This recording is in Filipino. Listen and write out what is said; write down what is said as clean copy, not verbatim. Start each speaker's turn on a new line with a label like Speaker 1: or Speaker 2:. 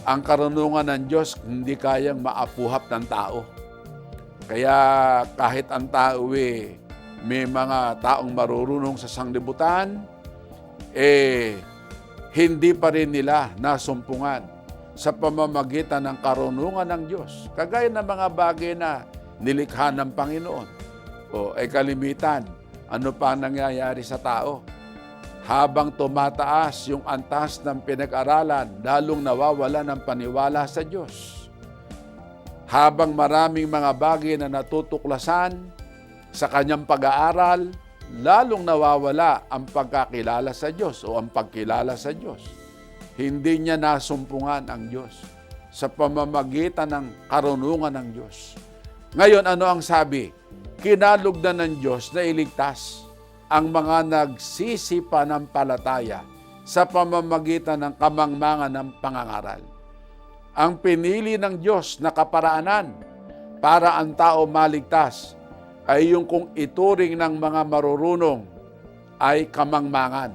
Speaker 1: Ang karunungan ng Diyos hindi kayang maapuhap ng tao. Kaya kahit ang tao may mga taong marurunong sa sanglibutan, hindi pa rin nila nasumpungan sa pamamagitan ng karunungan ng Diyos. Kagaya ng mga bagay na nilikha ng Panginoon. Kalimitan, ano pa ang nangyayari sa tao? Habang tumataas yung antas ng pinag-aralan, lalong nawawala ng paniwala sa Diyos. Habang maraming mga bagay na natutuklasan sa kanyang pag-aaral, lalong nawawala ang pagkakilala sa Diyos o ang pagkilala sa Diyos. Hindi niya nasumpungan ang Diyos sa pamamagitan ng karunungan ng Diyos. Ngayon, ano ang sabi? Kinalugdan ng Diyos na iligtas ang mga nagsisipananampalataya sa pamamagitan ng kamangmangan ng pangangaral. Ang pinili ng Diyos na kaparaanan para ang tao maligtas ay yung kung ituring ng mga marurunong ay kamangmangan.